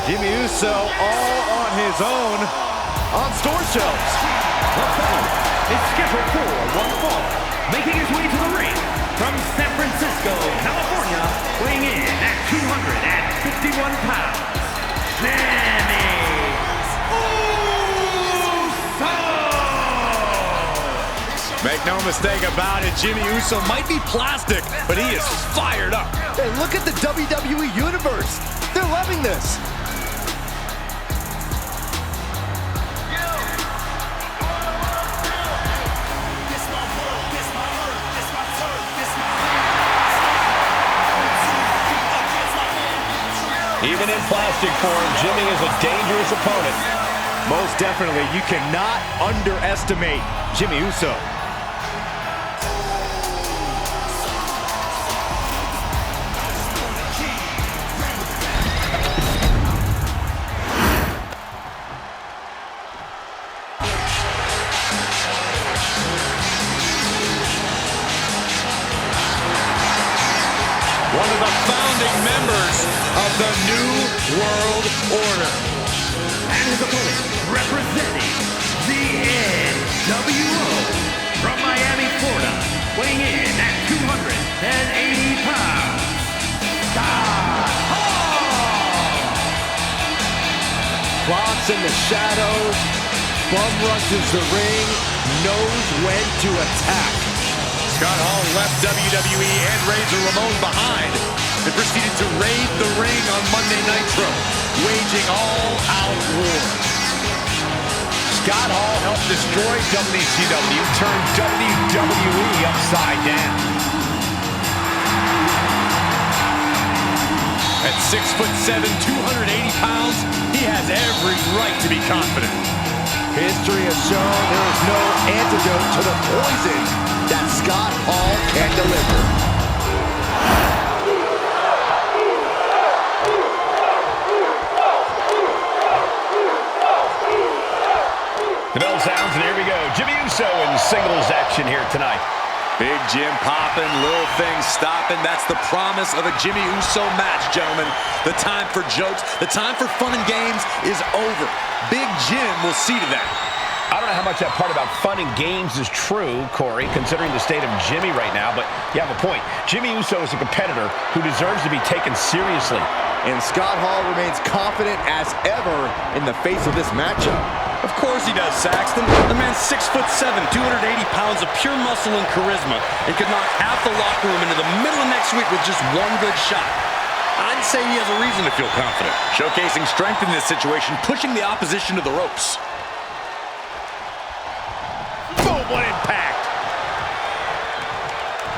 Jimmy Uso all on his own on store shelves. The battle is scheduled for one fall. Making his way to the ring from San Francisco, California, weighing in at 251 pounds, Jimmy Uso! Make no mistake about it, Jimmy Uso might be plastic, but he is fired up. Hey, look at the WWE Universe. They're loving this. Even in plastic form, Jimmy is a dangerous opponent. Most definitely, you cannot underestimate Jimmy Uso. One of the founding members of the New World Order. And his opponent, representing the NWO from Miami, Florida, weighing in at 280 pounds, Scott Hall! Plots in the shadows, bum rushes the ring, knows when to attack. Scott Hall left WWE and Razor Ramon behind and proceeded to raid the ring on Monday Nitro, waging all-out war. Scott Hall helped destroy WCW, turned WWE upside down. At 6'7", 280 pounds, he has every right to be confident. History has shown there is no antidote to the poison that Scott Hall can deliver. The bell sounds, and here we go. Jimmy Uso in singles action here tonight. Big Jim popping, little things stopping. That's the promise of a Jimmy Uso match, gentlemen. The time for jokes, the time for fun and games is over. Big Jim will see to that. I don't know how much that part about fun and games is true, Corey, considering the state of Jimmy right now, but you have a point. Jimmy Uso is a competitor who deserves to be taken seriously. And Scott Hall remains confident as ever in the face of this matchup. Of course he does, Saxton. The man's 6'7", 280 pounds of pure muscle and charisma, and could knock half the locker room into the middle of next week with just one good shot. I'd say he has a reason to feel confident. Showcasing strength in this situation, pushing the opposition to the ropes. Boom, what impact.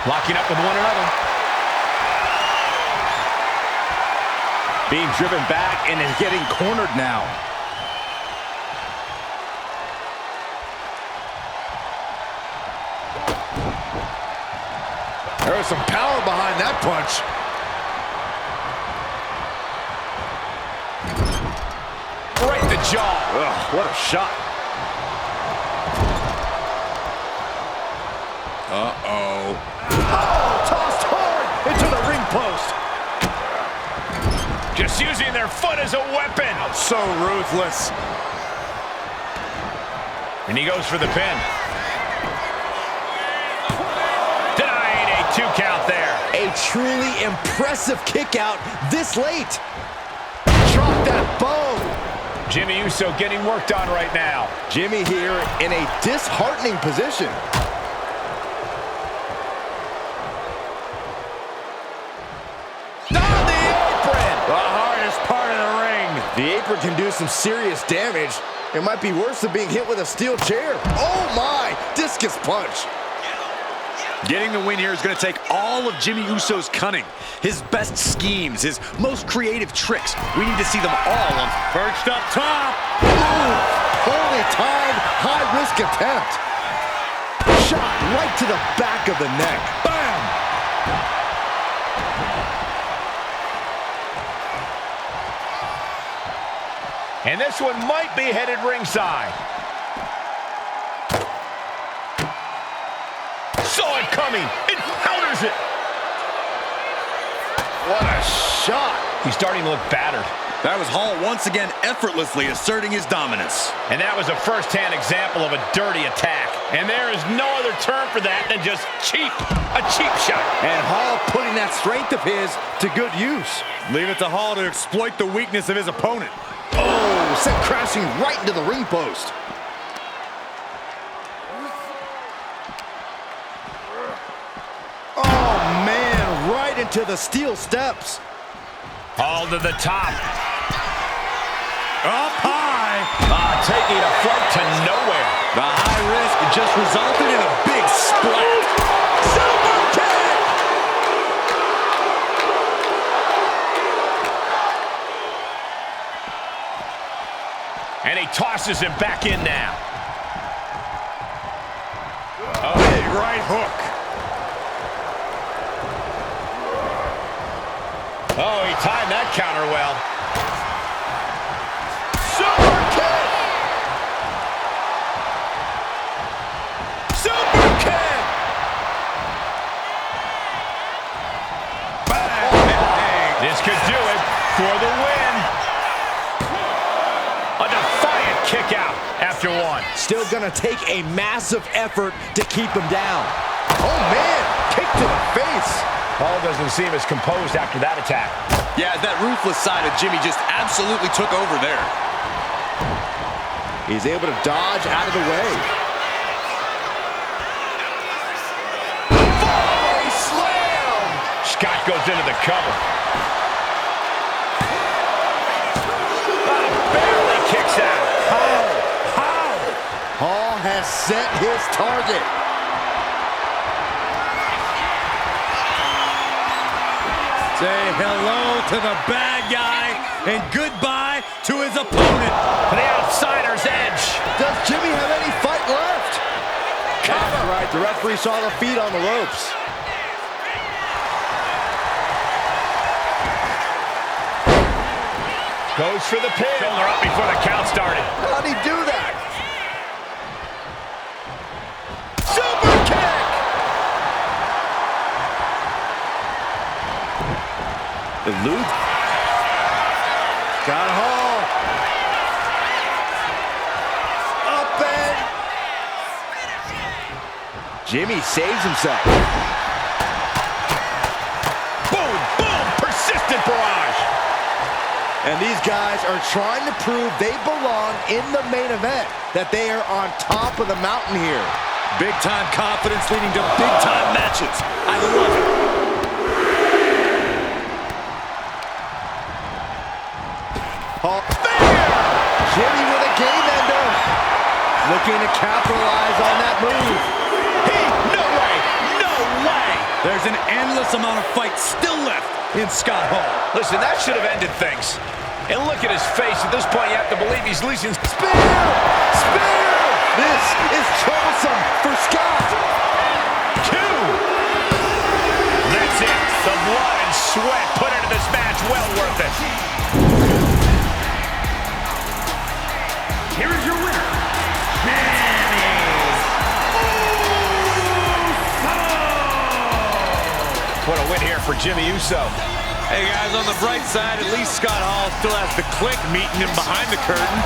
Locking up with one another. Being driven back and is getting cornered now. There was some power behind that punch. Right in the jaw. Ugh, what a shot. Uh-oh. Oh, tossed hard into the ring post. Just using their foot as a weapon. So ruthless. And he goes for the pin. Denying a 2 count there. A truly impressive kick out this late. Drop that bone. Jimmy Uso getting worked on right now. Jimmy here in a disheartening position. On the apron! The hardest part of the ring. The apron can do some serious damage. It might be worse than being hit with a steel chair. Oh my, discus punch. Getting the win here is going to take all of Jimmy Uso's cunning, his best schemes, his most creative tricks. We need to see them all on perched up top. Ooh, poorly timed, high-risk attempt. Shot right to the back of the neck. Bam! And this one might be headed ringside. Saw it coming. It counters it. What a shot. He's starting to look battered. That was Hall once again effortlessly asserting his dominance. And that was a first-hand example of a dirty attack. And there is no other term for that than just cheap. A cheap shot. And Hall putting that strength of his to good use. Leave it to Hall to exploit the weakness of his opponent. Oh, sent crashing right into the ring post. Oh, man, right into the steel steps. Hall to the top. Up high. Taking a flight to nowhere. The high risk just resulted in a big splat. Super kick! And he tosses him back in now. Big right hook. Oh, he timed that counter well. Super kick! Super kick! Bang! This could do it for the win. A defiant kick out after one. Still gonna take a massive effort to keep him down. Oh, man, kick to the face. Hall doesn't seem as composed after that attack. Yeah, that ruthless side of Jimmy just absolutely took over there. He's able to dodge out of the way. Volley slam! Scott goes into the cover. Barely kicks out. How? Hall has set his target. Say hello to the bad guy and goodbye to his opponent. The outsider's edge. Does Jimmy have any fight left? That's right, the referee saw the feet on the ropes. Goes for the pin. Shoulder up before the count started. How'd he do that? Super kick! Elude. Got Hall. Up and... Jimmy saves himself. Boom, boom, persistent barrage. And these guys are trying to prove they belong in the main event, that they are on top of the mountain here. Big-time confidence leading to big-time matches. I love it. Hall. Jimmy with a game ender. Looking to capitalize on that move. No way, no way. There's an endless amount of fight still left in Scott Hall. Listen, that should have ended things. And look at his face. At this point, you have to believe he's losing. Spear! Spear! This is troublesome for Scott. 2. That's it. The blood and sweat put into this match. Well worth it. Here is your winner, Jimmy Uso! What a win here for Jimmy Uso. Hey guys, on the bright side, at least Scott Hall still has the Click meeting him behind the curtain.